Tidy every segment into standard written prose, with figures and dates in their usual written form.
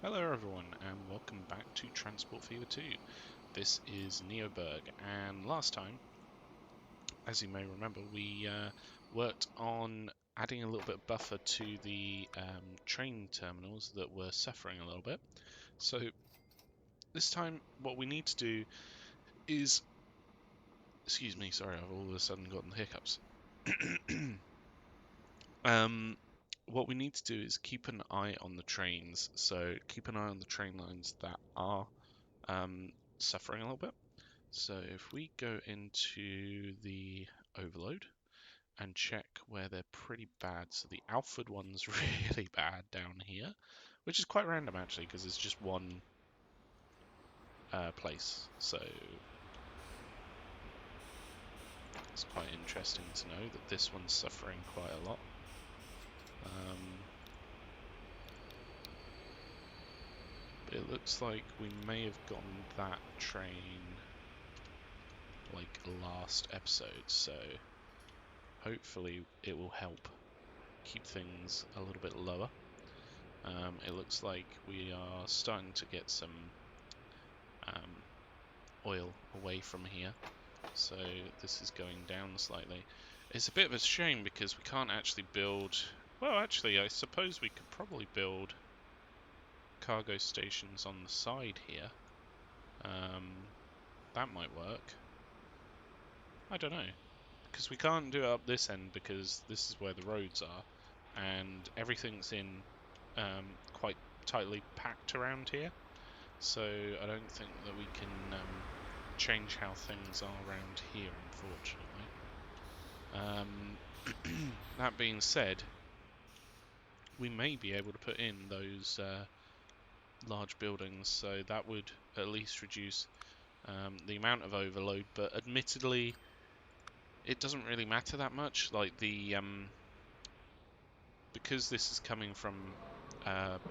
Hello everyone and welcome back to Transport Fever 2. This is NeoBurgh, and last time, as you may remember, we worked on adding a little bit of buffer to the train terminals that were suffering a little bit. So this time what we need to do is, excuse me, sorry, I've all of a sudden gotten the hiccups. What we need to do is keep an eye on the trains. So keep an eye on the train lines that are suffering a little bit. So if we go into the overload and check where they're pretty bad, so the Alfred one's really bad down here, which is quite random actually because it's just one place. So it's quite interesting to know that this one's suffering quite a lot. But it looks like we may have gotten that train like last episode, so hopefully it will help keep things a little bit lower. It looks like we are starting to get some oil away from here, so this is going down slightly. It's a bit of a shame because we can't actually build... Well, actually, I suppose we could probably build cargo stations on the side here. That might work. I don't know. Because we can't do it up this end because this is where the roads are, and everything's in quite tightly packed around here. So I don't think that we can change how things are around here, unfortunately. That being said, we may be able to put in those large buildings, so that would at least reduce the amount of overload, but admittedly it doesn't really matter that much. Like because this is coming from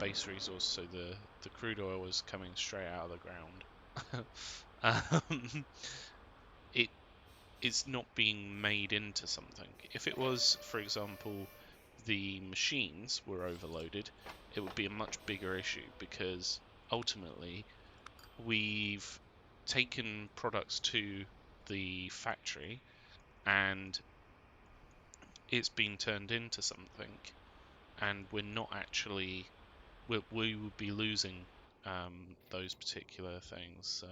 base resource, so the crude oil is coming straight out of the ground. It's not being made into something. If it was, for example, the machines were overloaded, it would be a much bigger issue because ultimately we've taken products to the factory and it's been turned into something, and we're not actually we would be losing those particular things. So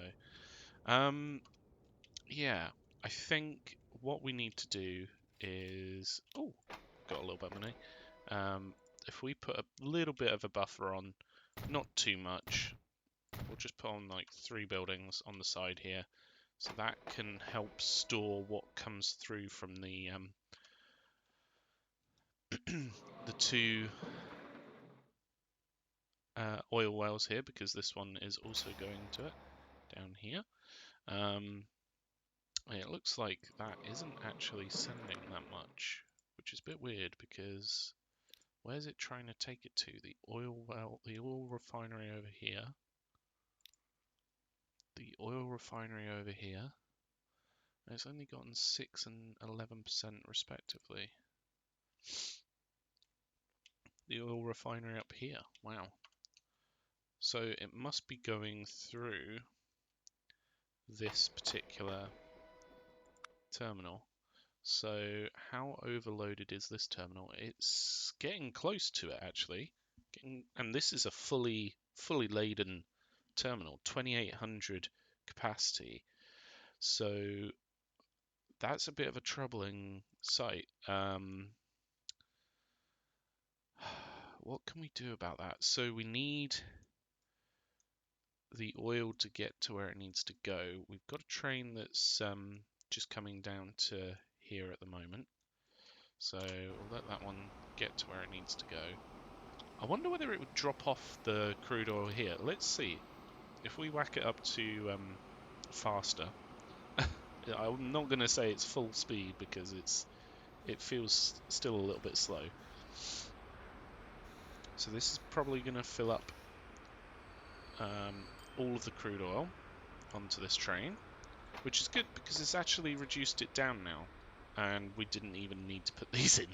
yeah, I think what we need to do is... Oh, got a little bit of money. If we put a little bit of a buffer on, not too much, we'll just put on like 3 buildings on the side here. So that can help store what comes through from the the 2 oil wells here, because this one is also going to it down here. It looks like that isn't actually sending that much, which is a bit weird because where's it trying to take it to? The oil well, the oil refinery over here. The oil refinery over here. It's only gotten 6 and 11% respectively. The oil refinery up here. Wow. So it must be going through this particular terminal. So how overloaded is this terminal? It's getting close to it actually. And this is a fully laden terminal, 2,800 capacity. So that's a bit of a troubling sight. What can we do about that? So we need the oil to get to where it needs to go. We've got a train that's just coming down to here at the moment. So we'll let that one get to where it needs to go. I wonder whether it would drop off the crude oil here. Let's see. If we whack it up to faster, I'm not going to say it's full speed because it feels still a little bit slow. So this is probably going to fill up all of the crude oil onto this train, which is good because it's actually reduced it down now, and we didn't even need to put these in.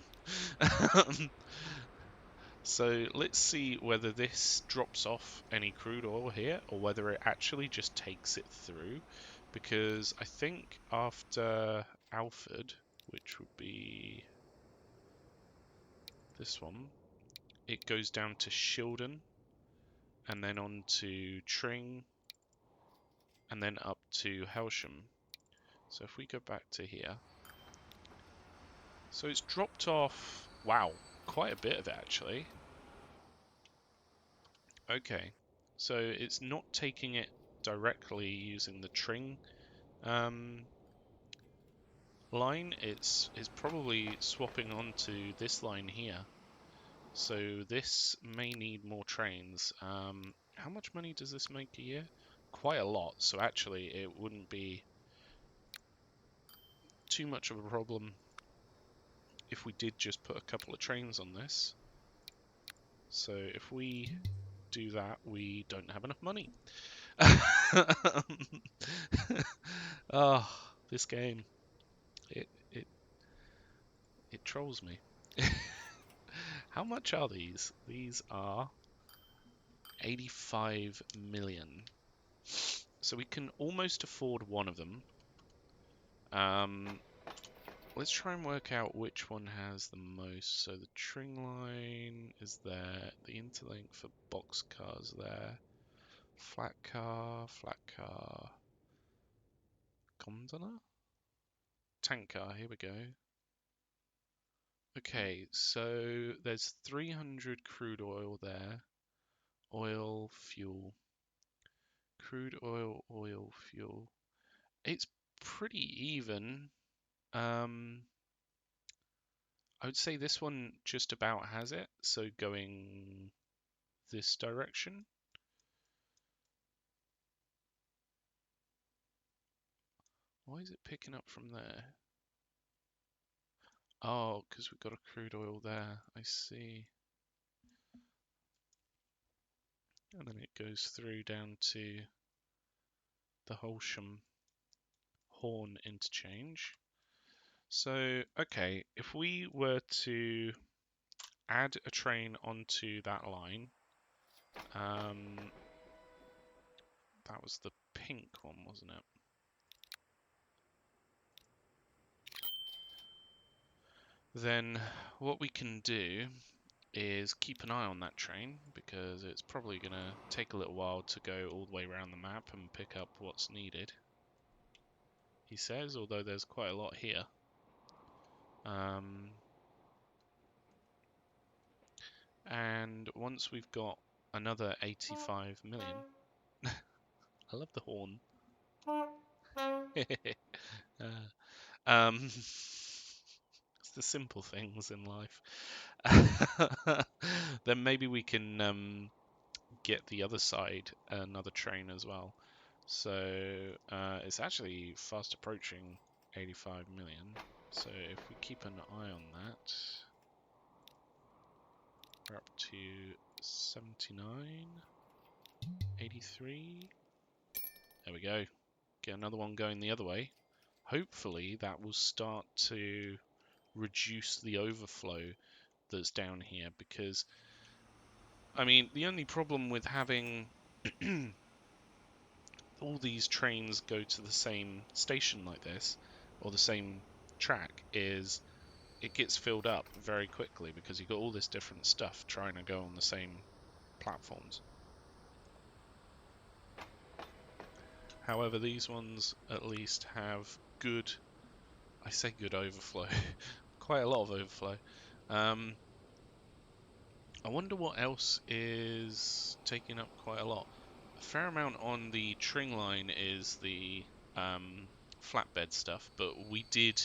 So let's see whether this drops off any crude oil here or whether it actually just takes it through. Because I think after Alford, which would be this one, it goes down to Shildon and then on to Tring and then up to Helsham. So if we go back to here, so it's dropped off, wow, quite a bit of it actually. Okay, so it's not taking it directly using the Tring line, it's probably swapping onto this line here. So this may need more trains. How much money does this make a year? Quite a lot, so actually it wouldn't be too much of a problem if we did just put a couple of trains on this. So if we do that, we don't have enough money. Oh, this game, it trolls me. How much are these? These are 85 million. So we can almost afford one of them. Let's try and work out which one has the most. So the Tring line is there. The interlink for boxcars there. Flat car. Gondola? Tank car, here we go. Okay, so there's 300 crude oil there. Oil, fuel. Crude oil, fuel. It's pretty even. I would say this one just about has it, so going this direction. Why is it picking up from there? Oh, because we've got a crude oil there, I see. And then it goes through down to the Holsham Horn interchange. So, okay, if we were to add a train onto that line, that was the pink one, wasn't it? Then what we can do is keep an eye on that train, because it's probably going to take a little while to go all the way around the map and pick up what's needed, he says, although there's quite a lot here. And once we've got another 85 million, I love the horn. It's the simple things in life. Then maybe we can get the other side another train as well. So it's actually fast approaching 85 million. So if we keep an eye on that, we're up to 79, 83. There we go. Get another one going the other way. Hopefully that will start to reduce the overflow that's down here, because I mean the only problem with having all these trains go to the same station like this, or the same track, is it gets filled up very quickly because you've got all this different stuff trying to go on the same platforms. However, these ones at least have good, I say good overflow, quite a lot of overflow. I wonder what else is taking up quite a lot. A fair amount on the Tring line is the flatbed stuff, but we did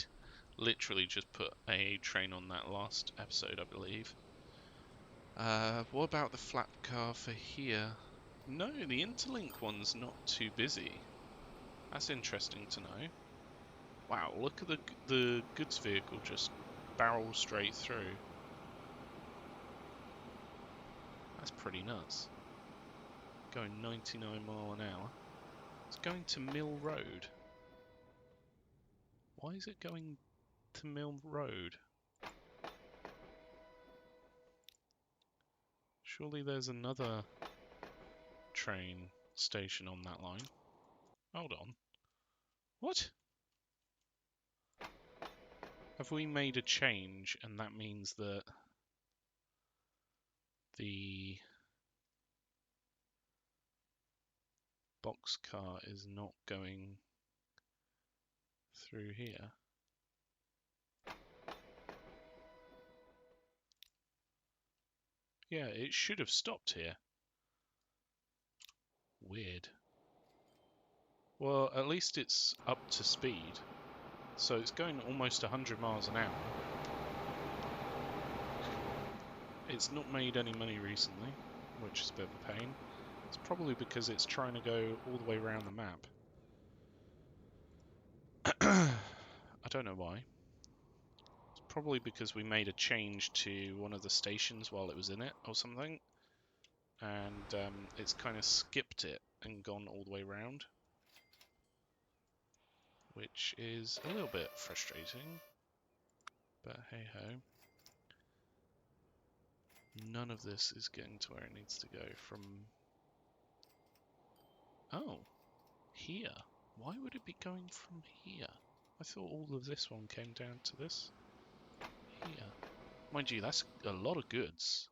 literally just put a train on that last episode, I believe. What about the flat car for here? No, the interlink one's not too busy. That's interesting to know. Wow, look at the goods vehicle just barrel straight through. That's pretty nuts. Going 99 mile an hour. It's going to Mill Road. Why is it going to Mill Road? Surely there's another train station on that line. Hold on. What? Have we made a change and that means that the boxcar is not going through here? Yeah, it should have stopped here. Weird. Well, at least it's up to speed. So it's going almost 100 miles an hour. It's not made any money recently, which is a bit of a pain. It's probably because it's trying to go all the way around the map. I don't know why. It's probably because we made a change to one of the stations while it was in it or something. And it's kind of skipped it and gone all the way around. Which is a little bit frustrating. But hey ho. None of this is getting to where it needs to go from... Oh, here. Why would it be going from here? I thought all of this one came down to this here. Mind you, that's a lot of goods.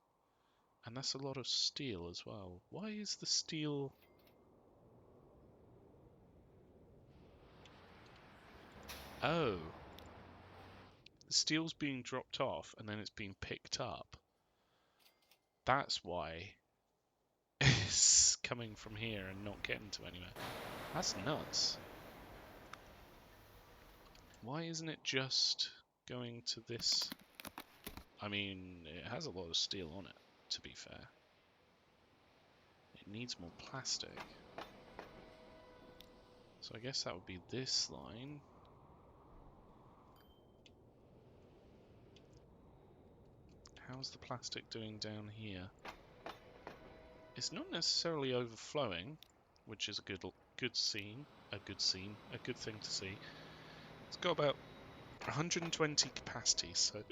And that's a lot of steel as well. Why is the steel... Oh. The steel's being dropped off and then it's being picked up. That's why it's coming from here and not getting to anywhere. That's nuts. Why isn't it just going to this? I mean, it has a lot of steel on it, to be fair. It needs more plastic. So I guess that would be this line. How's the plastic doing down here? It's not necessarily overflowing, which is a good thing to see. It's got about 120 capacity, so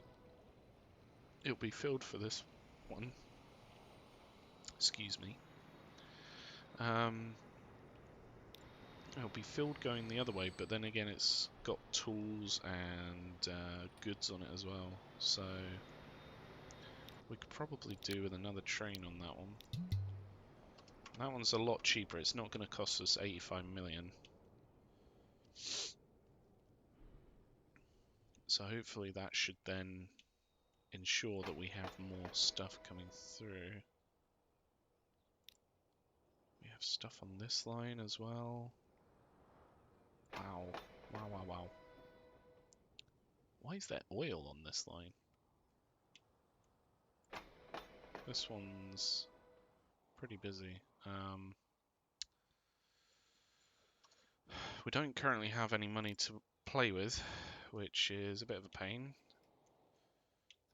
it'll be filled for this one. Excuse me. It'll be filled going the other way, but then again it's got tools and goods on it as well, so we could probably do with another train on that one. That one's a lot cheaper. It's not going to cost us 85 million. So hopefully that should then ensure that we have more stuff coming through. We have stuff on this line as well. Wow. Wow, wow, wow. Why is there oil on this line? This one's pretty busy. We don't currently have any money to play with, which is a bit of a pain.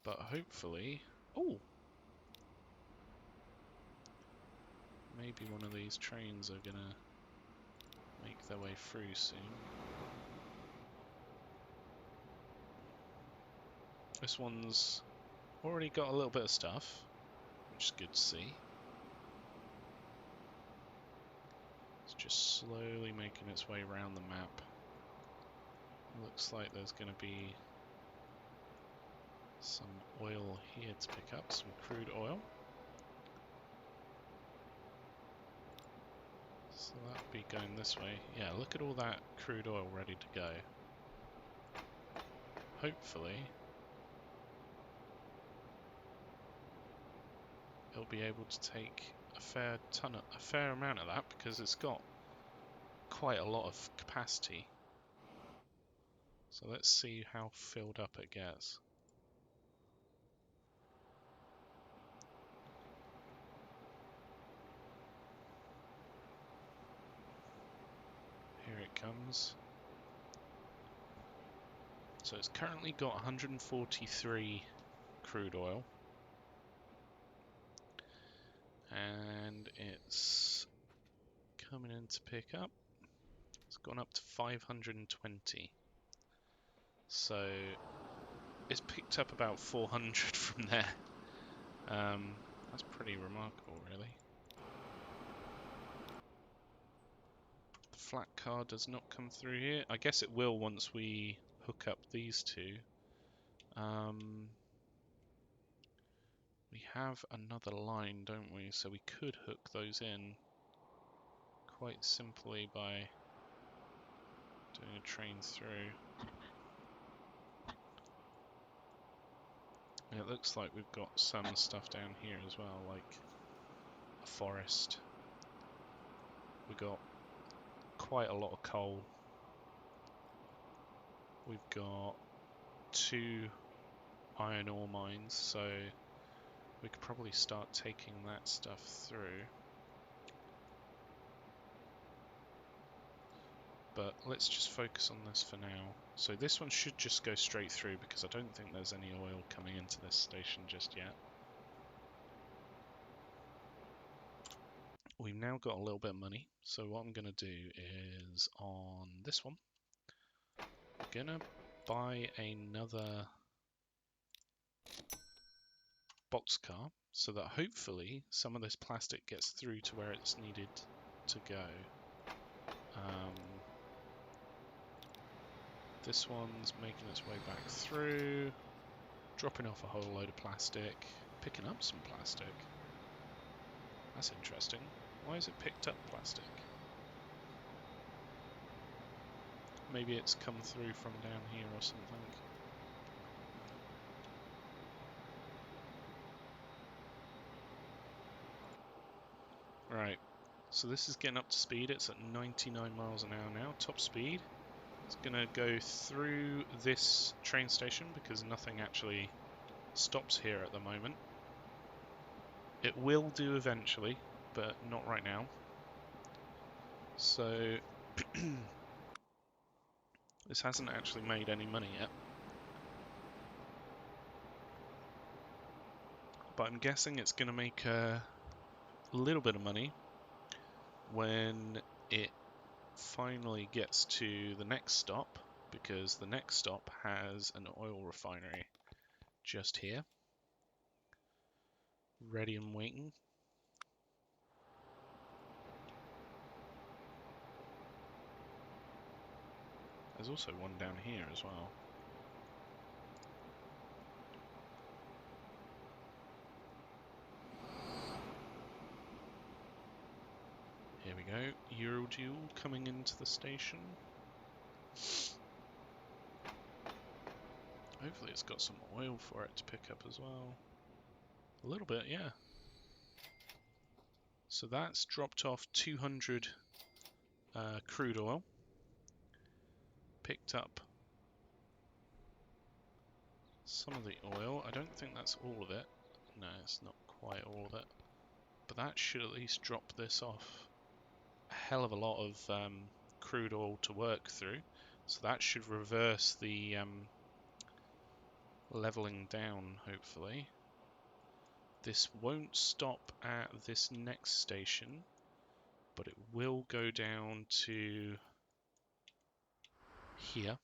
But hopefully... Oh! Maybe one of these trains are gonna make their way through soon. This one's already got a little bit of stuff, which is good to see. It's just slowly making its way around the map. Looks like there's going to be some oil here to pick up, some crude oil. So that'll be going this way. Yeah, look at all that crude oil ready to go. Hopefully it'll be able to take a fair amount of that, because it's got quite a lot of capacity. So let's see how filled up it gets. Here it comes. So it's currently got 143 crude oil. And it's coming in to pick up. It's gone up to 520. So it's picked up about 400 from there. That's pretty remarkable, really. The flat car does not come through here. I guess it will once we hook up these two. We have another line, don't we? So we could hook those in quite simply by doing a train through. It looks like we've got some stuff down here as well, like a forest. We've got quite a lot of coal. We've got 2 iron ore mines, so we could probably start taking that stuff through. But let's just focus on this for now. So this one should just go straight through because I don't think there's any oil coming into this station just yet. We've now got a little bit of money, so what I'm going to do is on this one, I'm going to buy another boxcar so that hopefully some of this plastic gets through to where it's needed to go. This one's making its way back through, dropping off a whole load of plastic, picking up some plastic. That's interesting. Why has it picked up plastic? Maybe it's come through from down here or something. Right, so this is getting up to speed. It's at 99 miles an hour now, top speed. It's going to go through this train station because nothing actually stops here at the moment. It will do eventually, but not right now. So this hasn't actually made any money yet. But I'm guessing it's going to make a little bit of money when it finally gets to the next stop, because the next stop has an oil refinery just here, ready and waiting. There's also one down here as well. Here we go, Euroduel coming into the station. Hopefully it's got some oil for it to pick up as well. A little bit, yeah. So that's dropped off 200 crude oil. Picked up some of the oil. I don't think that's all of it. No, it's not quite all of it. But that should at least drop this off a hell of a lot of crude oil to work through. So that should reverse the leveling down, hopefully. This won't stop at this next station, but it will go down to here.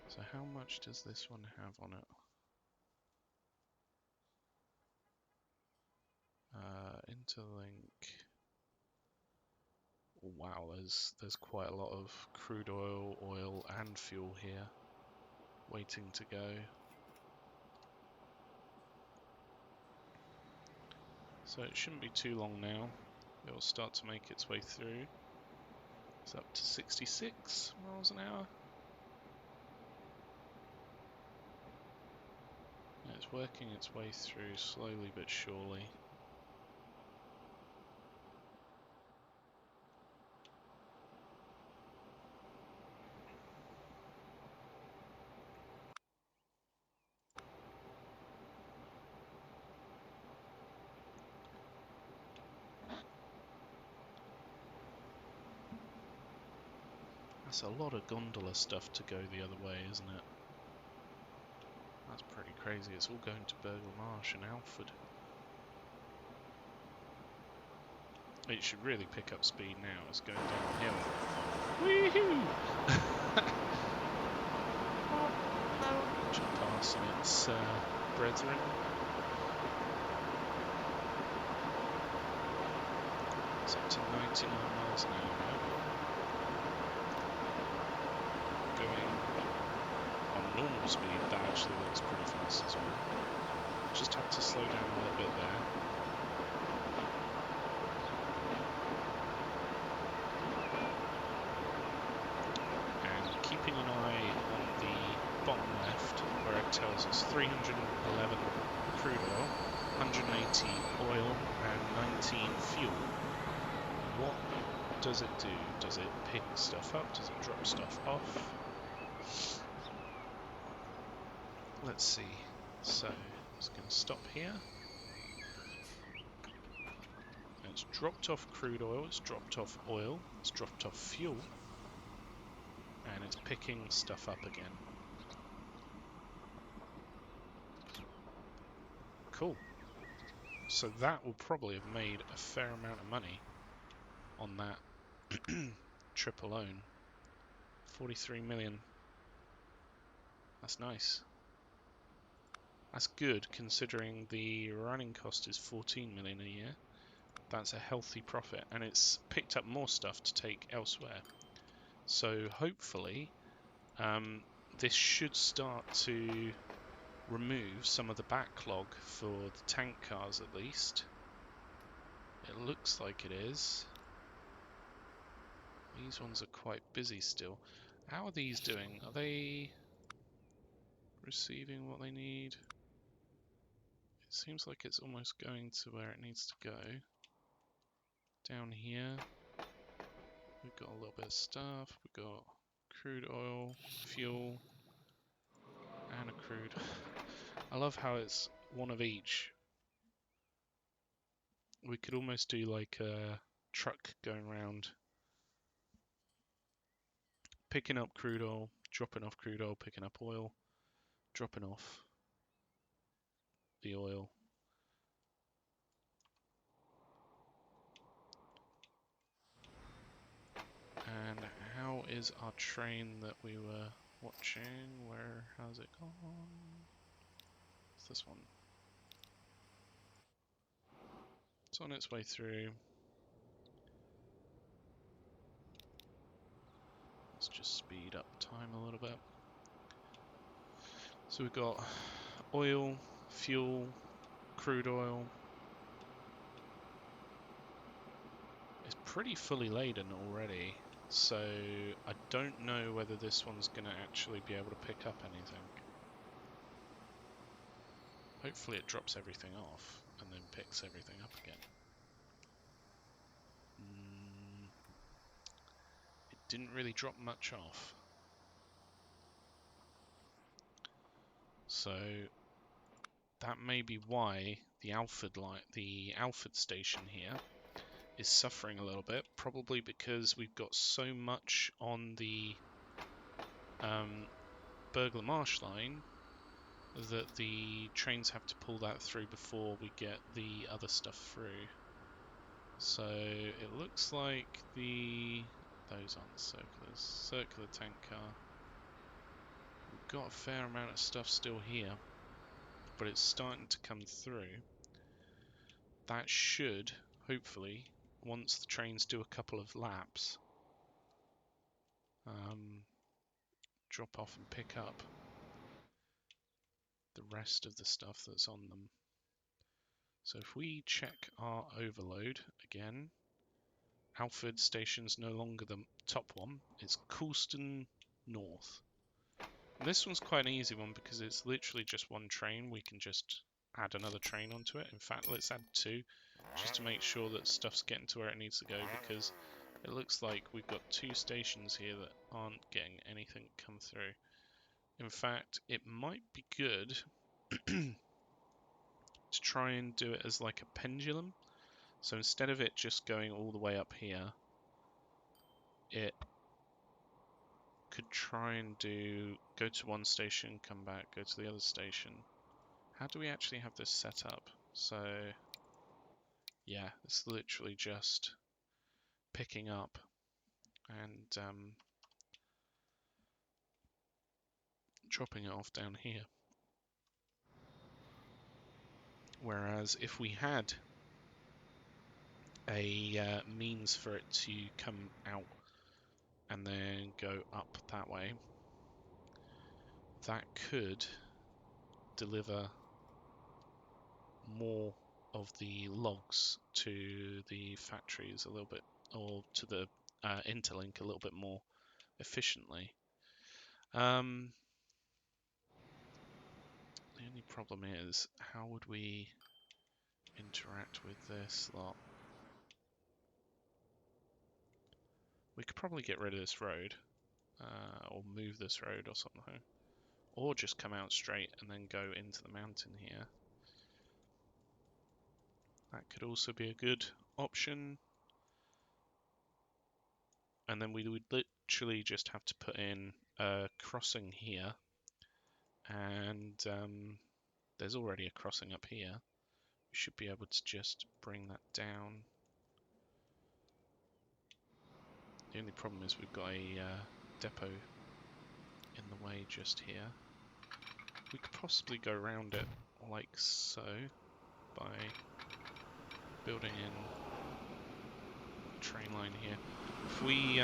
So how much does this one have on it? Interlink. Wow, there's quite a lot of crude oil and fuel here waiting to go. So it shouldn't be too long now. It will start to make its way through. It's up to 66 miles an hour. Yeah, it's working its way through slowly but surely. That's a lot of gondola stuff to go the other way, isn't it? That's pretty crazy. It's all going to Burgle Marsh and Alford. It should really pick up speed now. It's going downhill. Woohoo! Just passing its brethren. It's up to 99 miles an hour now. Going on normal speed, that actually looks pretty fast as well. Just have to slow down a little bit there. And keeping an eye on the bottom left, where it tells us 311 crude oil, 180 oil, and 19 fuel. What does it do? Does it pick stuff up? Does it drop stuff off? Let's see. So, it's going to stop here. It's dropped off crude oil, it's dropped off oil, it's dropped off fuel, and it's picking stuff up again. Cool. So that will probably have made a fair amount of money on that trip alone. 43 million. That's nice. That's good considering the running cost is 14 million a year. That's a healthy profit, and it's picked up more stuff to take elsewhere. So hopefully this should start to remove some of the backlog for the tank cars at least. It looks like it is. These ones are quite busy still. How are these doing? Are they receiving what they need? It seems like it's almost going to where it needs to go. Down here, we've got a little bit of stuff. We've got crude oil, fuel, and a crude. I love how it's one of each. We could almost do like a truck going around, picking up crude oil, dropping off crude oil, picking up oil, dropping off the oil. And how is our train that we were watching? How's it gone? It's this one. It's on its way through. Let's just speed up time a little bit. So we've got oil, fuel, crude oil. It's pretty fully laden already, so I don't know whether this one's going to actually be able to pick up anything. Hopefully it drops everything off and then picks everything up again. It didn't really drop much off. So that may be why the Alford station here is suffering a little bit, probably because we've got so much on the Burglar Marsh line that the trains have to pull that through before we get the other stuff through. So it looks like those aren't the circular tank car. We've got a fair amount of stuff still here, but it's starting to come through. That should, hopefully, once the trains do a couple of laps, drop off and pick up the rest of the stuff that's on them. So if we check our overload again, Alford Station's no longer the top one, it's Coulston North. And this one's quite an easy one because it's literally just one train. We can just add another train onto it. In fact, let's add two, just to make sure that stuff's getting to where it needs to go, because it looks like we've got two stations here that aren't getting anything come through. In fact, it might be good to try and do it as like a pendulum. So instead of it just going all the way up here, it could try and go to one station, come back, go to the other station. How do we actually have this set up? So yeah, it's literally just picking up and dropping it off down here. Whereas if we had a means for it to come out and then go up that way, that could deliver more of the logs to the factories a little bit, or to the interlink a little bit more efficiently. The only problem is, how would we interact with this lot? We could probably get rid of this road, or move this road or something, or just come out straight and then go into the mountain here. That could also be a good option. And then we would literally just have to put in a crossing here, and there's already a crossing up here. We should be able to just bring that down. The only problem is we've got a depot in the way just here. We could possibly go around it like so by building in a train line here. If we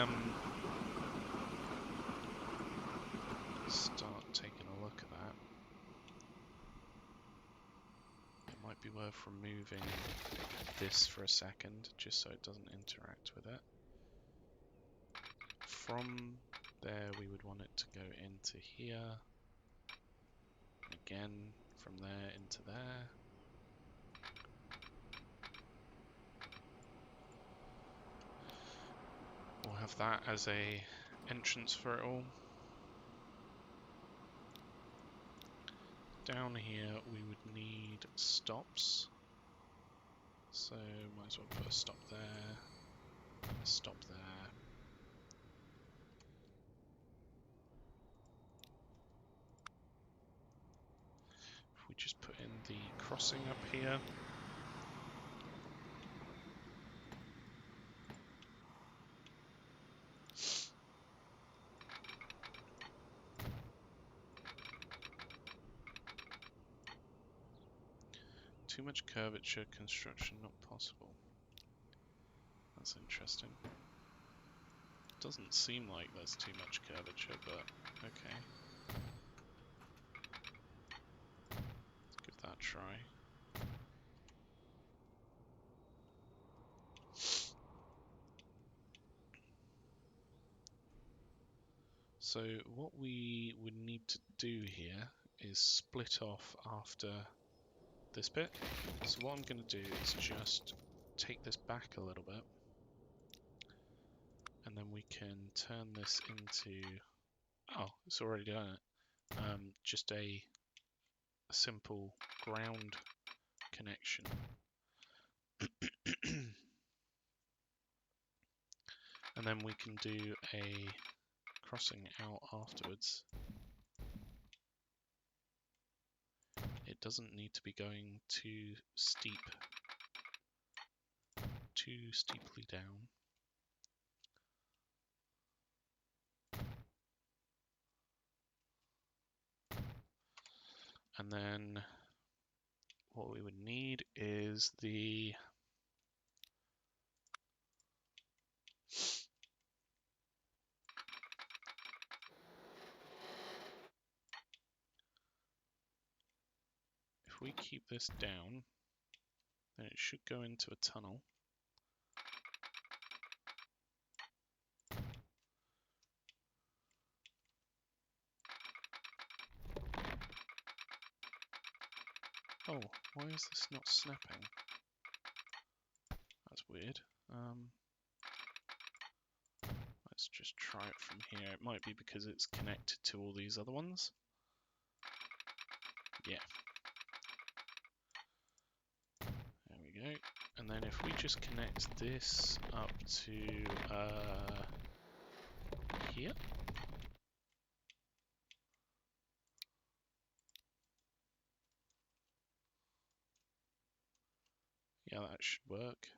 start taking a look at that, it might be worth removing this for a second, just so it doesn't interact with it. From there we would want it to go into here, again from there into there. We'll have that as a entrance for it all. Down here we would need stops, so might as well put a stop there, a stop there. If we just put in the crossing up here. Too much curvature, construction not possible. That's interesting. Doesn't seem like there's too much curvature, but okay. Let's give that a try. So what we would need to do here is split off after this bit. So what I'm going to do is just take this back a little bit, and then we can turn this into, oh, it's already done it, just a simple ground connection. And then we can do a crossing out afterwards. It doesn't need to be going too steeply down. And then what we would need is the if we keep this down, then it should go into a tunnel. Oh, why is this not snapping? That's weird. Let's just try it from here. It might be because it's connected to all these other ones. Yeah. There we go. And then if we just connect this up to here. Yeah, that should work.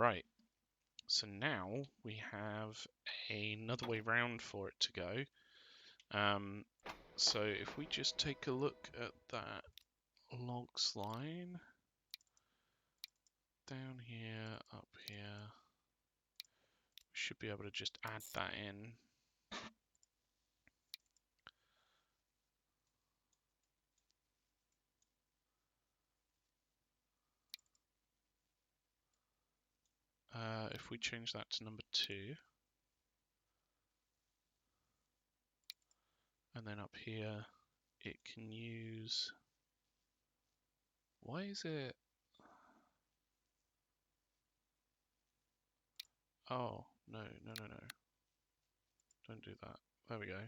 Right, so now we have another way round for it to go. So if we just take a look at that logs line, down here, up here, we should be able to just add that in. If we change that to number 2, and then up here it can use, why is it, oh, no, don't do that, there we go.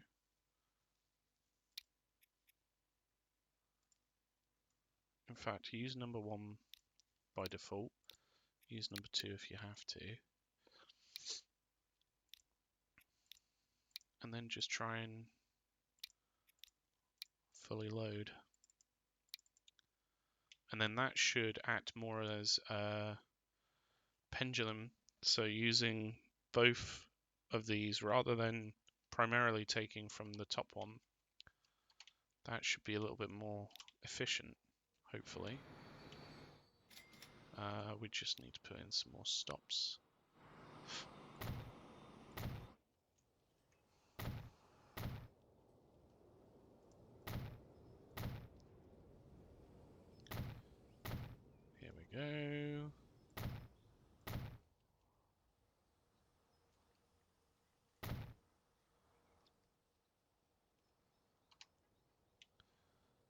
In fact, use number 1 by default, use number 2 if you have to, and then just try and fully load. And then that should act more as a pendulum, so using both of these rather than primarily taking from the top one, that should be a little bit more efficient, hopefully. We just need to put in some more stops. Here we go.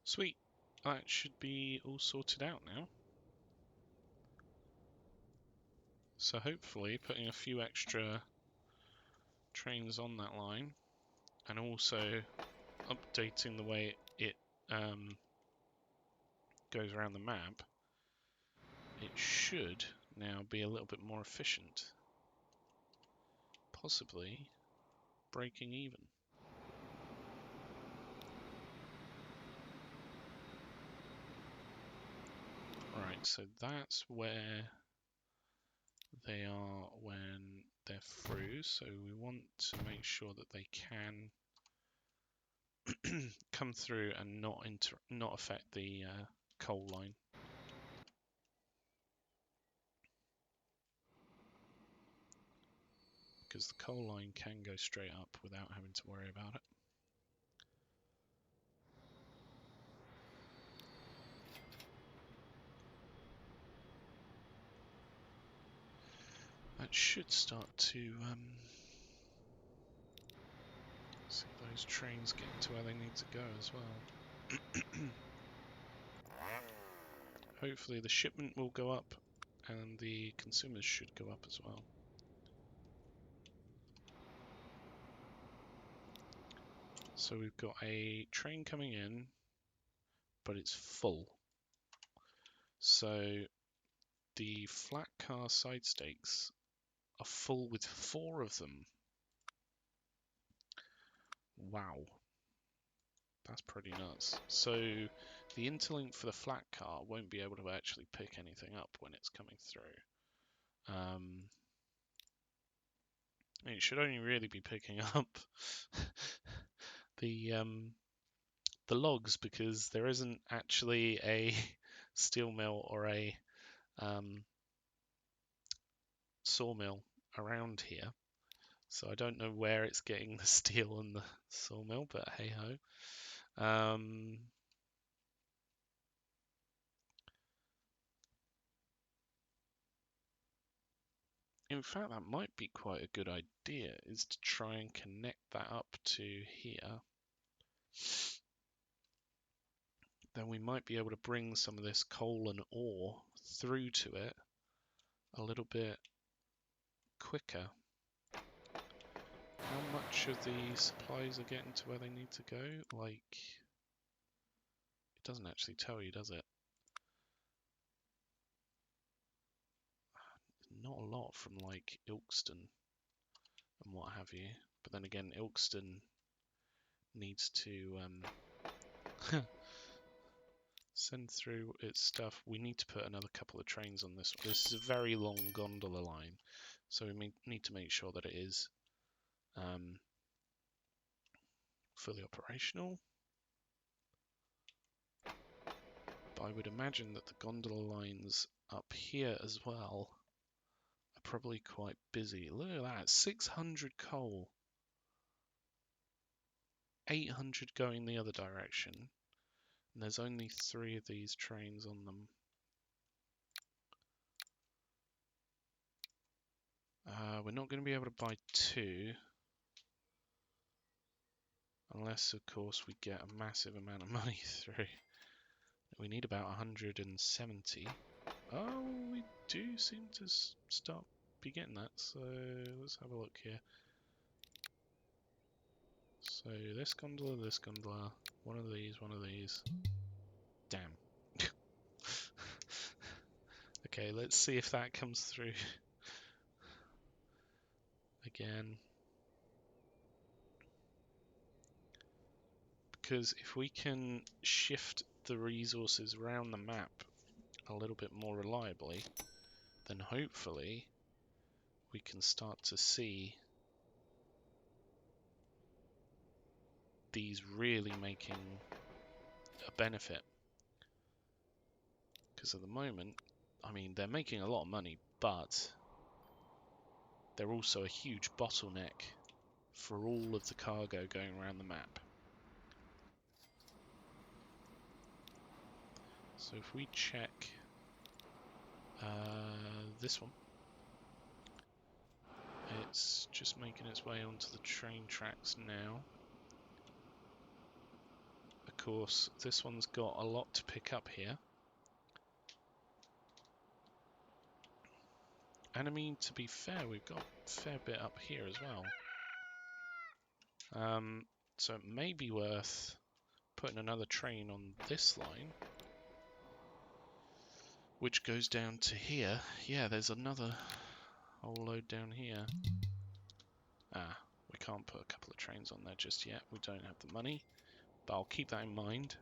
Sweet, that should be all sorted out now. So hopefully putting a few extra trains on that line and also updating the way it goes around the map, it should now be a little bit more efficient, possibly breaking even. Right, so that's where they are when they're through, so we want to make sure that they can come through and not affect the coal line. Because the coal line can go straight up without having to worry about it. That should start to see those trains getting to where they need to go as well. Hopefully the shipment will go up and the consumers should go up as well. So we've got a train coming in, but it's full. So the flat car side stakes are full with 4 of them. Wow. That's pretty nuts. So the interlink for the flat car won't be able to actually pick anything up when it's coming through. It should only really be picking up the logs, because there isn't actually a steel mill or a sawmill around here. So I don't know where it's getting the steel and the sawmill, but hey ho. In fact, that might be quite a good idea, is to try and connect that up to here. Then we might be able to bring some of this coal and ore through to it a little bit quicker. How much of the supplies are getting to where they need to go? Like, it doesn't actually tell you, does it? Not a lot from like Ilkeston and what have you. But then again, Ilkeston needs to Send through its stuff. We need to put another couple of trains on this one. This is a very long gondola line, so we need to make sure that it is fully operational. But I would imagine that the gondola lines up here as well are probably quite busy. Look at that, 600 coal. 800 going the other direction. And there's only 3 of these trains on them. We're not going to be able to buy 2. Unless, of course, we get a massive amount of money through. We need about 170. Oh, we do seem to start be getting that. So let's have a look here. So this gondola, one of these. Damn. Okay, let's see if that comes through again. Because if we can shift the resources around the map a little bit more reliably, then hopefully we can start to see these really making a benefit. Because at the moment, I mean, they're making a lot of money, but they're also a huge bottleneck for all of the cargo going around the map. So if we check this one, it's just making its way onto the train tracks now. Of course, this one's got a lot to pick up here. And I mean, to be fair, we've got a fair bit up here as well. So it may be worth putting another train on this line, which goes down to here. Yeah, there's another whole load down here. Ah, we can't put a couple of trains on there just yet. We don't have the money, but I'll keep that in mind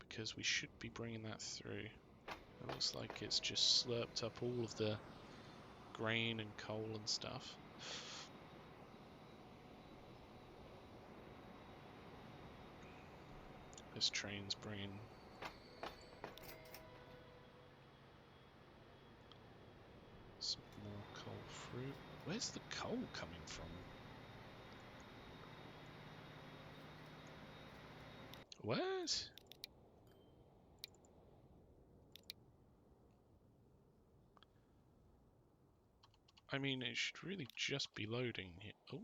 because we should be bringing that through. It looks like it's just slurped up all of the grain and coal and stuff. This train's bringing some more coal through. Where's the coal coming from? What? I mean, it should really just be loading here. Oh.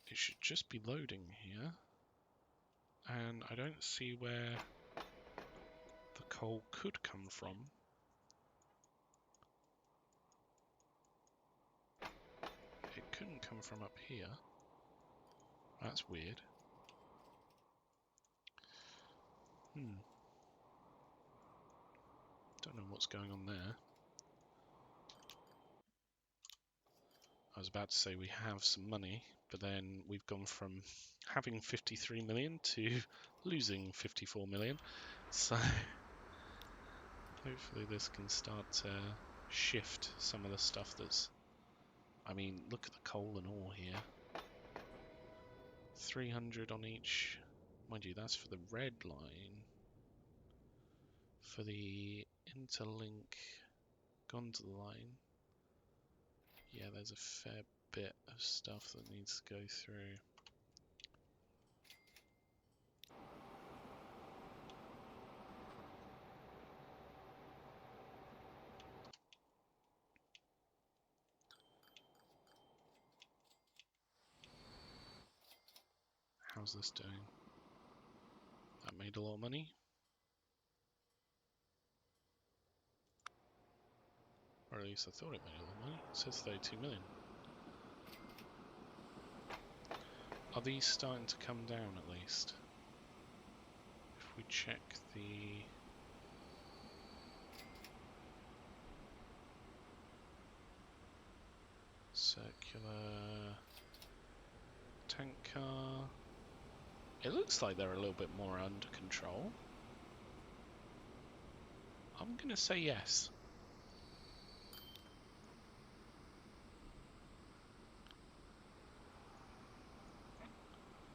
It should just be loading here. And I don't see where the coal could come from. It couldn't come from up here. That's weird. Don't know what's going on there. I was about to say we have some money, but then we've gone from having 53 million to losing 54 million. So hopefully this can start to shift some of the stuff that's... I mean, look at the coal and ore here. 300 on each. Mind you, that's for the red line. For the interlink gondola line, yeah, there's a fair bit of stuff that needs to go through. How's this doing? That made a lot of money. Or at least I thought it made a lot of money. It says 32 million. Are these starting to come down at least? If we check the... circular tank car, It looks like they're a little bit more under control. I'm gonna say yes.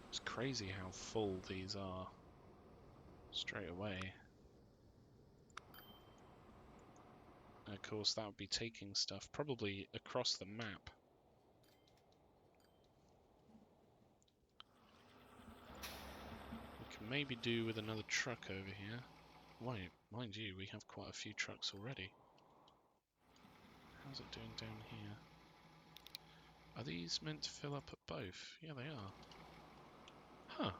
It's crazy how full these are straight away. And of course that would be taking stuff probably across the map. We can maybe do with another truck over here. Wait, mind you, we have quite a few trucks already. How's it doing down here? Are these meant to fill up at both? Yeah, they are. Huh.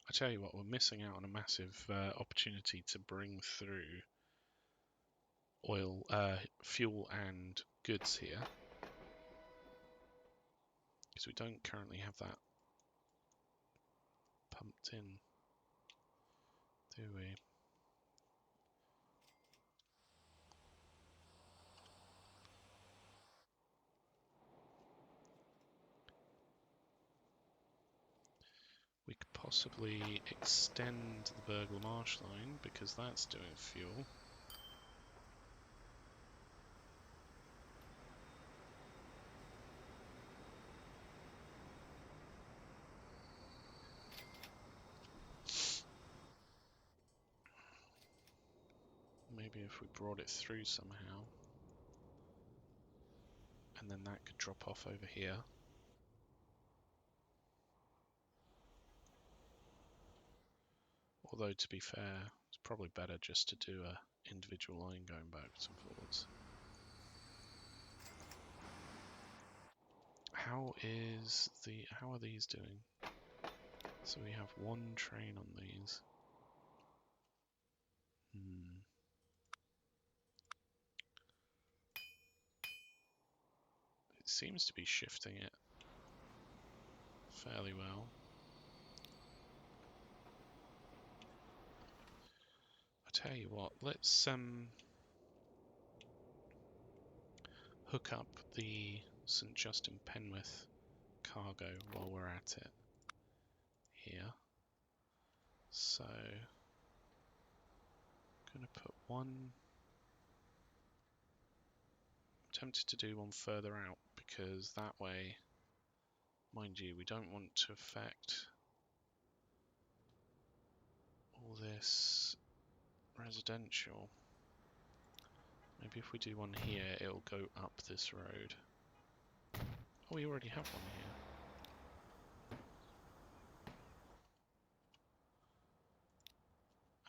I tell you what, we're missing out on a massive opportunity to bring through oil, fuel and goods here. Because we don't currently have that pumped in, do we? We could possibly extend the Burgh Marsh line because that's doing fuel. Maybe if we brought it through somehow. And then that could drop off over here. Although, to be fair, it's probably better just to do a individual line going backwards and forwards. How are these doing? So we have one train on these. It seems to be shifting it fairly well. I tell you what, let's hook up the St Justin Penwith cargo while we're at it here. So I'm gonna put one. I'm tempted to do one further out because that way, mind you, we don't want to affect all this residential. Maybe if we do one here, it'll go up this road. Oh, we already have one here.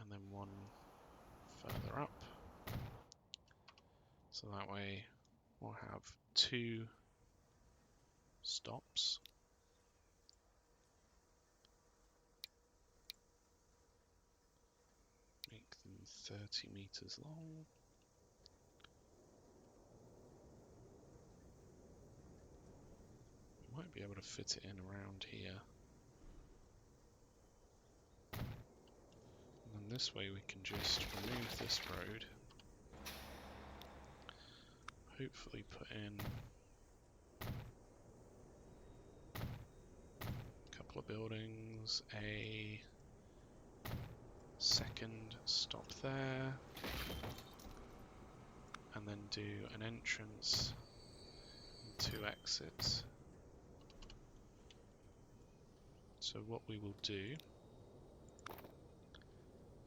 And then one further up. So that way we'll have two stops. Make them 30 meters long. We might be able to fit it in around here. And then this way we can just remove this road. Hopefully put in a couple of buildings, a second stop there, and then do an entrance and two exits. So what we will do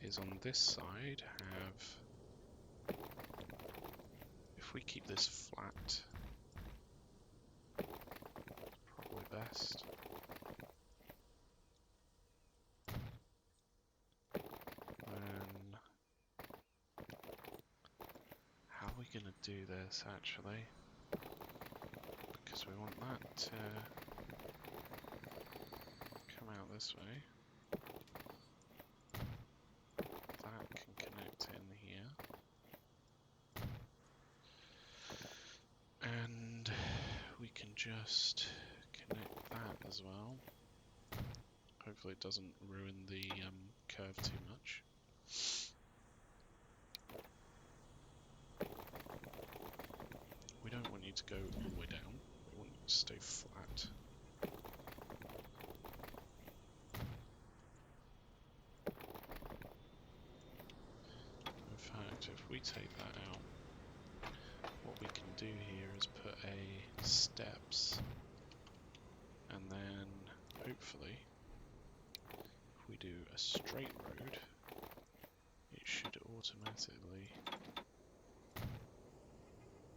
is on this side have, if we keep this flat, probably best. Then how are we going to do this actually? Because we want that to come out this way. That can connect in here. And we can just as well. Hopefully it doesn't ruin the curve too much. We don't want you to go all the way down. We want you to stay flat. In fact, if we take that out, what we can do here is put a steps, and then hopefully if we do a straight road, it should automatically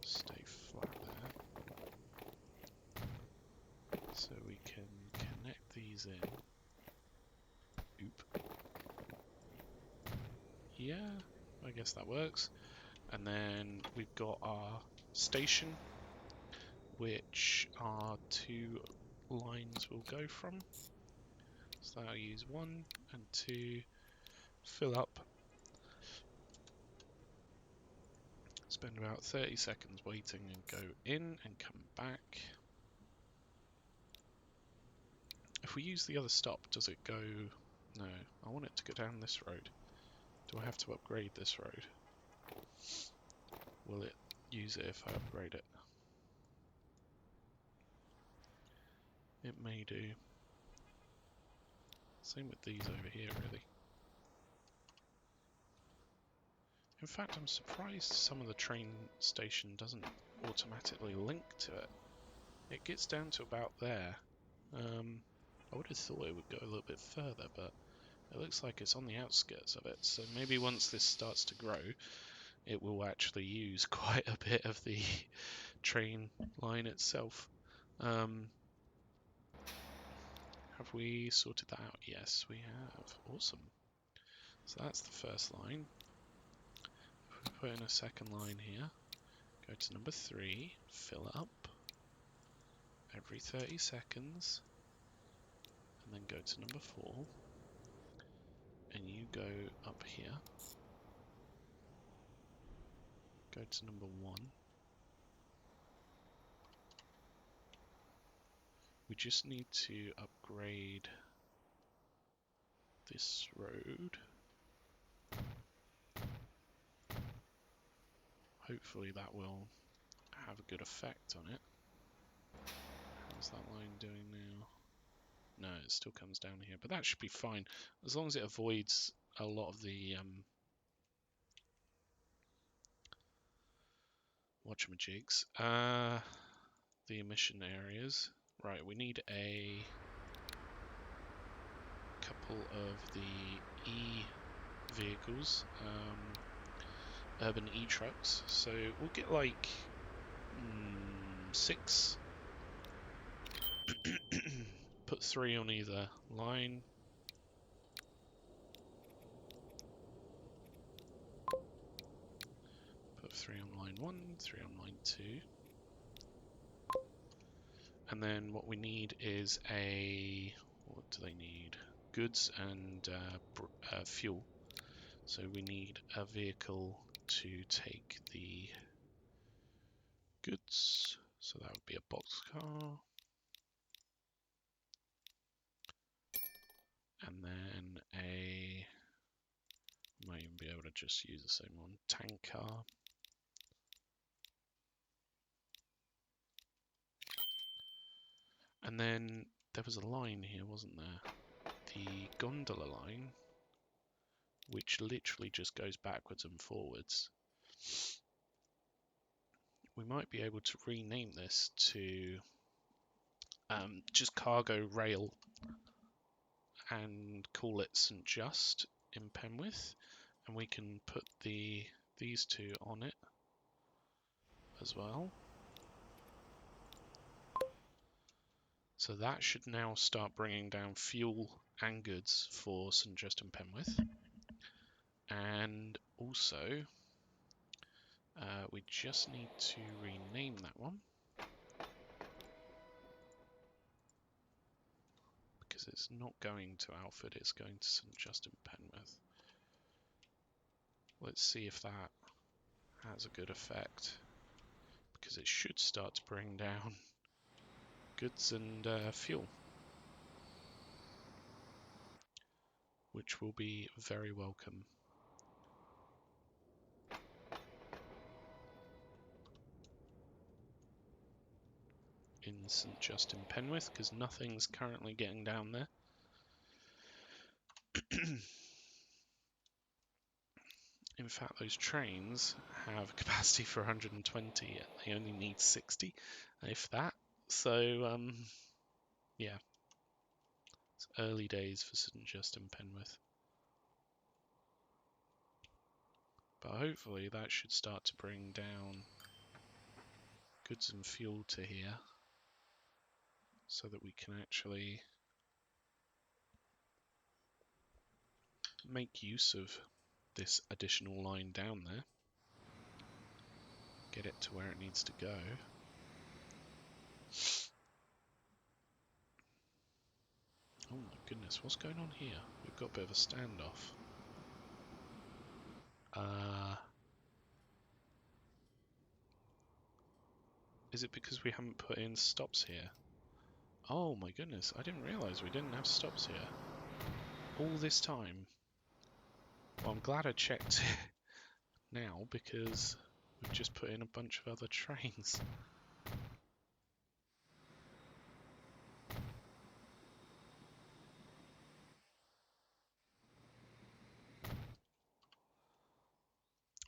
stay flat there. So we can connect these in. Oop. Yeah, I guess that works. And then we've got our station, which our two lines will go from. So I'll use 1 and 2, fill up, spend about 30 seconds waiting and go in and come back. If we use the other stop, does it go... No, I want it to go down this road. Do I have to upgrade this road? Will it use it if I upgrade it? It may do. Same with these over here, really. In fact, I'm surprised some of the train station doesn't automatically link to it. It gets down to about there. I would have thought it would go a little bit further, but it looks like it's on the outskirts of it. So maybe once this starts to grow, it will actually use quite a bit of the train line itself. Have we sorted that out? Yes, we have. Awesome. So that's the first line. If we put in a second line here, go to number 3, fill up every 30 seconds, and then go to number 4, and you go up here, go to number 1. We just need to upgrade this road. Hopefully that will have a good effect on it. How's that line doing now? No, it still comes down here, but that should be fine as long as it avoids a lot of the whatchamajigs, the emission areas. Right, we need a couple of the e-vehicles, urban e-trucks. So we'll get like 6. Put 3 on either line. Put 3 on line 1, 3 on line 2. And then what we need is a... what do they need? Goods and fuel. So we need a vehicle to take the goods. So that would be a boxcar. And then a... might even be able to just use the same one. Tank car. And then there was a line here, wasn't there? The gondola line, which literally just goes backwards and forwards. We might be able to rename this to just cargo rail and call it St. Just in Penwith, and we can put these two on it as well. So that should now start bringing down fuel and goods for St. Just and Penwith. And also, we just need to rename that one, because it's not going to Alfred, it's going to St. Just and Penwith. Let's see if that has a good effect, because it should start to bring down goods and fuel. which will be very welcome. In St Justin Penwith, because nothing's currently getting down there. In fact, those trains have capacity for 120 and they only need 60, if that. So, yeah, it's early days for St Justin Penwith. But hopefully that should start to bring down goods and fuel to here so that we can actually make use of this additional line down there. Get it to where it needs to go. Oh my goodness, what's going on here? We've got a bit of a standoff. Is it because we haven't put in stops here? Oh my goodness, I didn't realise we didn't have stops here. All this time. Well, I'm glad I checked now because we've just put in a bunch of other trains.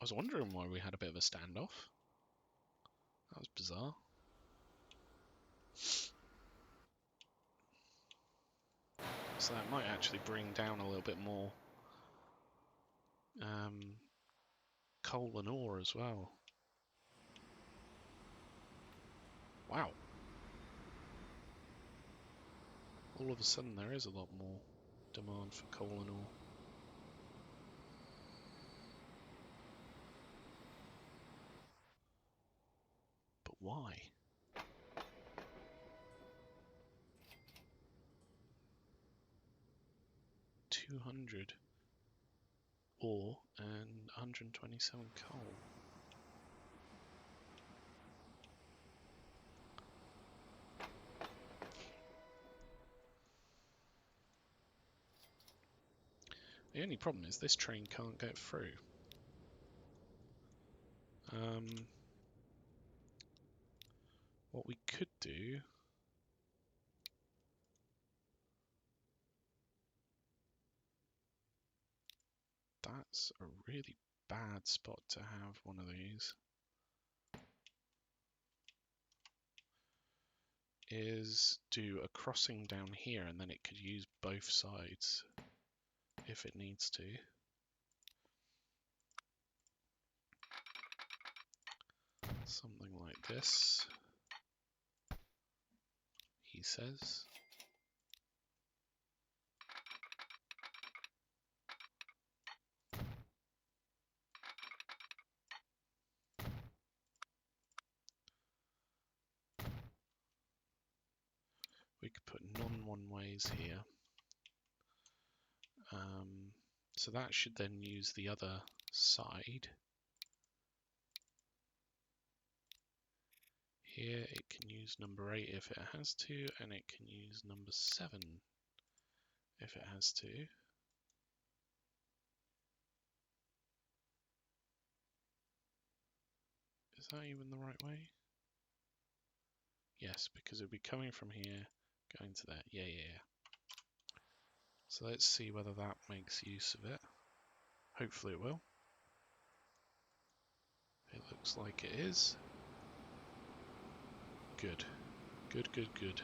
I was wondering why we had a bit of a standoff. That was bizarre. So that might actually bring down a little bit more coal and ore as well. Wow. All of a sudden there is a lot more demand for coal and ore. But why? $200 ore and 127 coal. The only problem is this train can't get through. What we could do that's a really bad spot to have one of these. Is do a crossing down here and then it could use both sides if it needs to. Something like this, he says. We could put non-one-ways here. So that should then use the other side. Here it can use number 8 if it has to, and it can use number 7 if it has to. Is that even the right way? Yes, because it'll be coming from here, going to there. Yeah. So let's see whether that makes use of it. Hopefully it will. It looks like it is. Good. Good.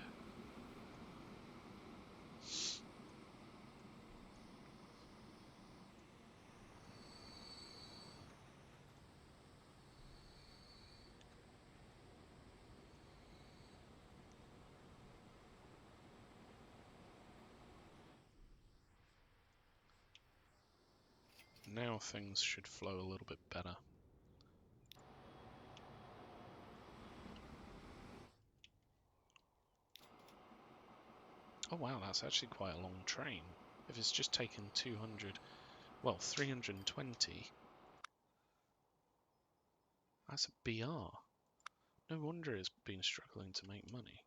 Now things should flow a little bit better. Oh wow, that's actually quite a long train. If it's just taken 200, well, 320, that's a BR. No wonder it's been struggling to make money.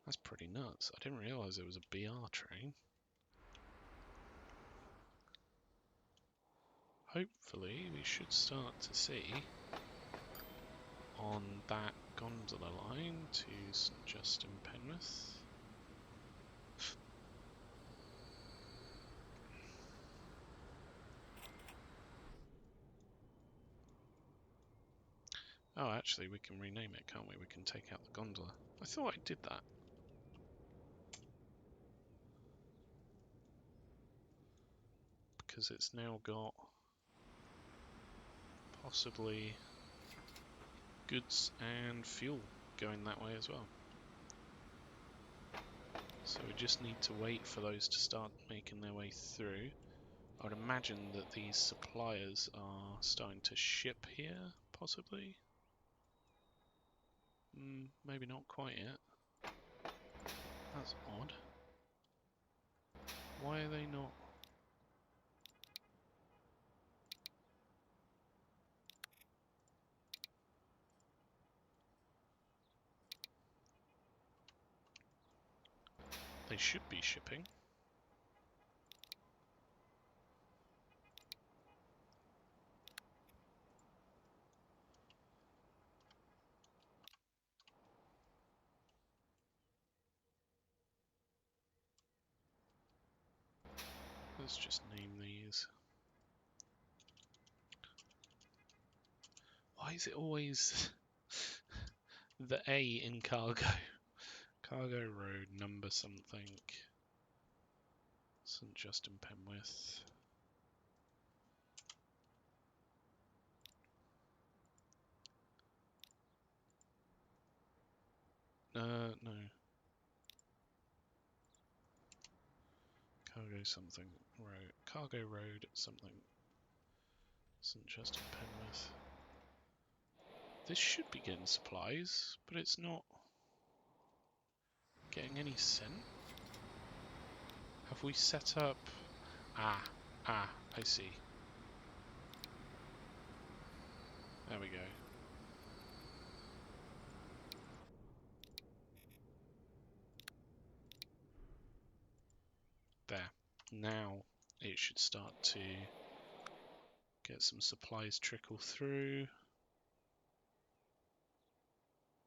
That's pretty nuts. I didn't realise it was a BR train. Hopefully we should start to see on that gondola line to St Justin Penrith. Oh, actually we can rename it, can't we? We can take out the gondola. I thought I did that. Because it's now got possibly goods and fuel going that way as well. So we just need to wait for those to start making their way through. I would imagine that these suppliers are starting to ship here, possibly. Maybe not quite yet. That's odd. Why are they not? They should be shipping. Let's just name these. Why is it always the A in cargo? Cargo road number something. St Justin Penrith. No. Cargo something road. Cargo road something. St Justin Penrith. This should be getting supplies, but it's not getting any sent. Have we set up? I see. There we go. There. Now it should start to get some supplies trickle through.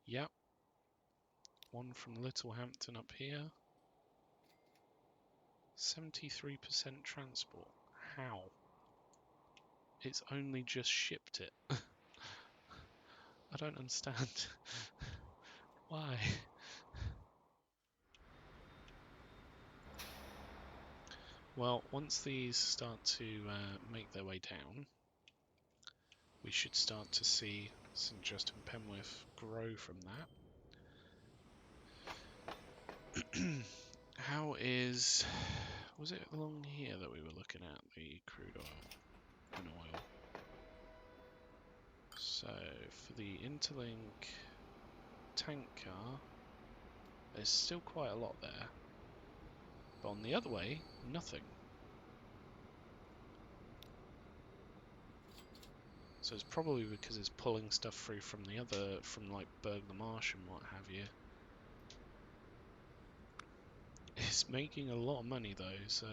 Yep. One from Littlehampton up here. 73% transport. How? It's only just shipped it. I don't understand. Why? Well, once these start to make their way down, we should start to see St Justin Penrith grow from that. How is... Was it along here that we were looking at the crude oil and oil? So, for the interlink tank car, there's still quite a lot there. But on the other way, nothing. So it's probably because it's pulling stuff through from the other, from like Burgh-the-Marsh and what have you. It's making a lot of money though, so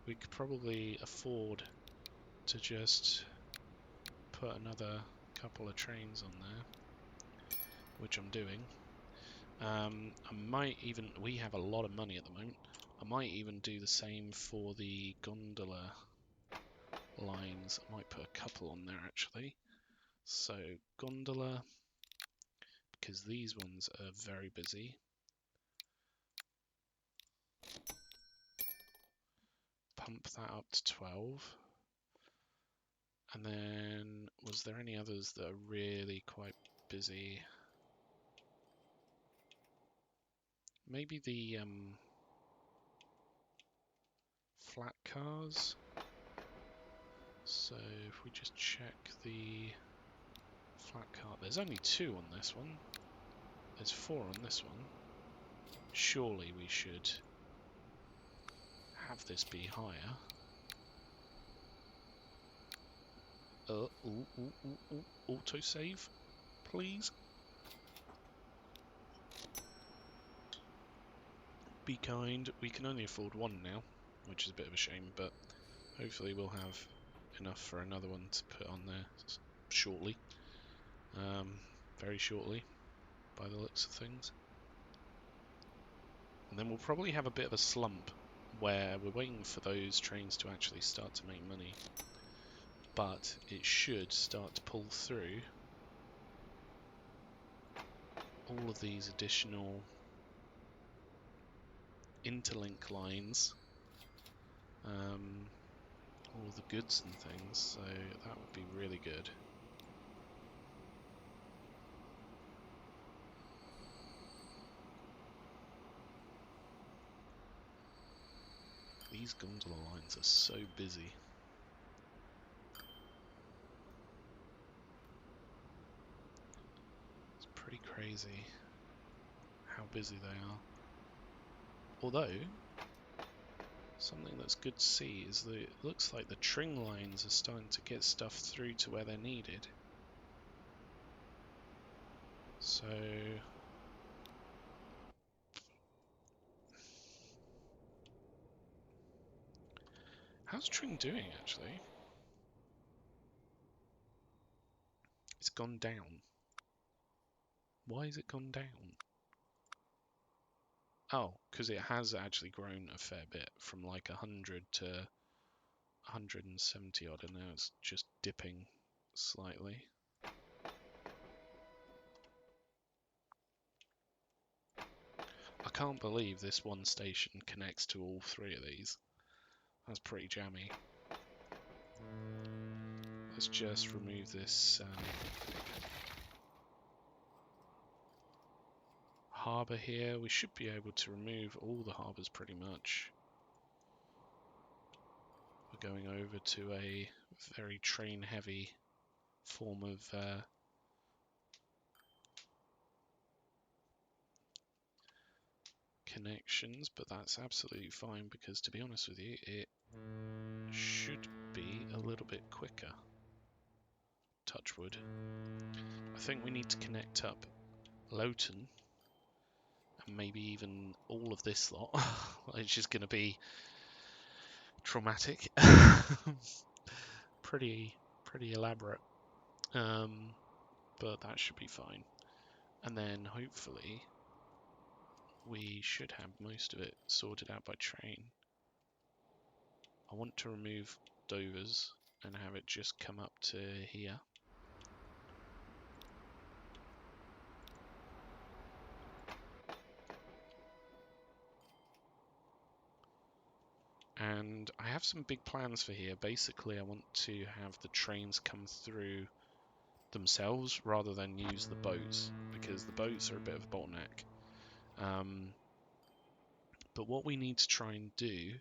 we could probably afford to just put another couple of trains on there, which I'm doing. I might even, we have a lot of money at the moment, I might even do the same for the gondola lines. I might put a couple on there actually. So gondola, because these ones are very busy. Pump that up to 12. And then, was there any others that are really quite busy? Maybe the flat cars. So if we just check the flat car, there's only 2 on this one. There's 4 on this one. Surely we should have this be higher. Autosave, please. Be kind. We can only afford one now, which is a bit of a shame, but hopefully we'll have enough for another one to put on there shortly. Very shortly, by the looks of things. And then we'll probably have a bit of a slump where we're waiting for those trains to actually start to make money. But it should start to pull through all of these additional interlink lines, all the goods and things, so that would be really good. These gondola lines are so busy. It's pretty crazy how busy they are. Although, something that's good to see is that it looks like the train lines are starting to get stuff through to where they're needed. So, how's Tring doing actually? It's gone down. Why has it gone down? Oh, because it has actually grown a fair bit from like 100 to 170 odd, and now it's just dipping slightly. I can't believe this one station connects to all three of these. That's pretty jammy. Let's just remove this harbour here. We should be able to remove all the harbours pretty much. We're going over to a very train heavy form of connections, but that's absolutely fine because, to be honest with you, it should be a little bit quicker. Touch wood. I think we need to connect up Loughton and maybe even all of this lot. It's just going to be traumatic. pretty elaborate, but that should be fine. And then hopefully we should have most of it sorted out by train. I want to remove Dover's and have it just come up to here. And I have some big plans for here. Basically, I want to have the trains come through themselves rather than use the boats, because the boats are a bit of a bottleneck. But what we need to try and do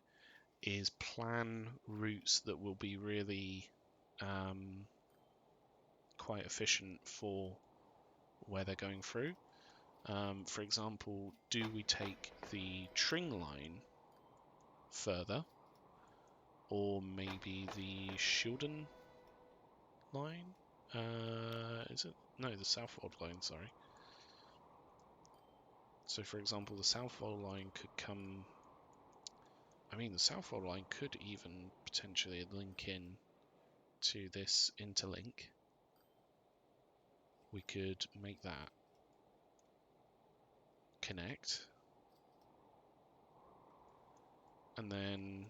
is plan routes that will be really quite efficient for where they're going through. For example, do we take the Tring line further, or maybe the Shildon line? Is it? No, the Southwold line, sorry. So, for example, the Southwold line could come... I mean, the Southwold line could even potentially link in to this interlink. We could make that connect. And then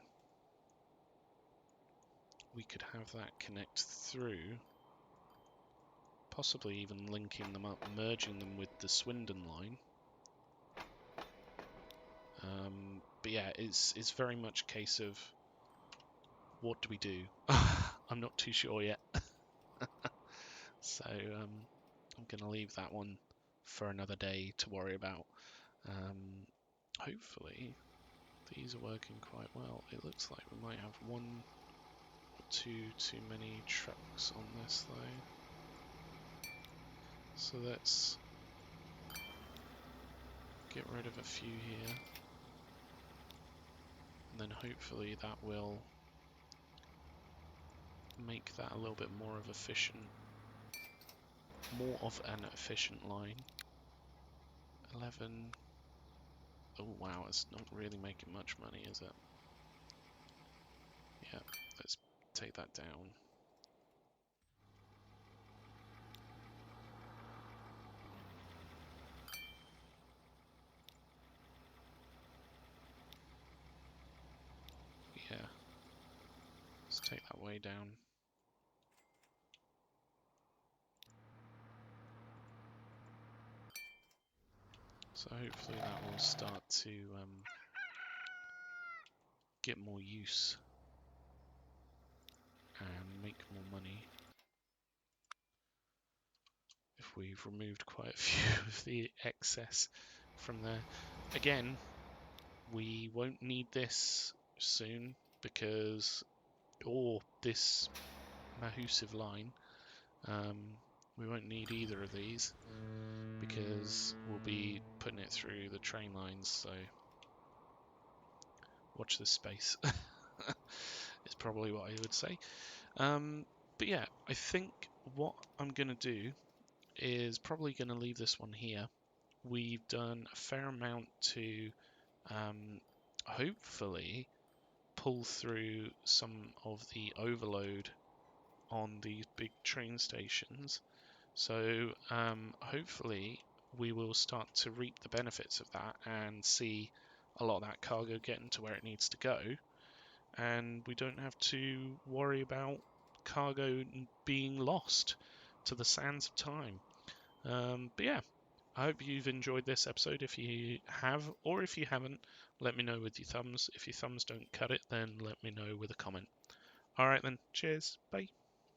we could have that connect through, possibly even linking them up, merging them with the Swindon line. But yeah, it's very much a case of what do we do? I'm not too sure yet. So I'm going to leave that one for another day to worry about. Hopefully these are working quite well. It looks like we might have one or two too many trucks on this though. So let's get rid of a few here. And then hopefully that will make that a little bit more of an efficient line. 11, Oh wow, it's not really making much money, is it? Yeah, let's take that down. Yeah, let's take that way down. So hopefully that will start to get more use and make more money. If we've removed quite a few of the excess from there. Again, we won't need this soon because, or this Mahusive line, we won't need either of these because we'll be putting it through the train lines, so watch this space. Is probably what I would say. But yeah, I think what I'm going to do is probably going to leave this one here. We've done a fair amount to hopefully pull through some of the overload on these big train stations. So hopefully we will start to reap the benefits of that and see a lot of that cargo getting to where it needs to go. And we don't have to worry about cargo being lost to the sands of time. But yeah, I hope you've enjoyed this episode. If you have, or if you haven't, let me know with your thumbs. If your thumbs don't cut it, then let me know with a comment. Alright then, cheers, bye.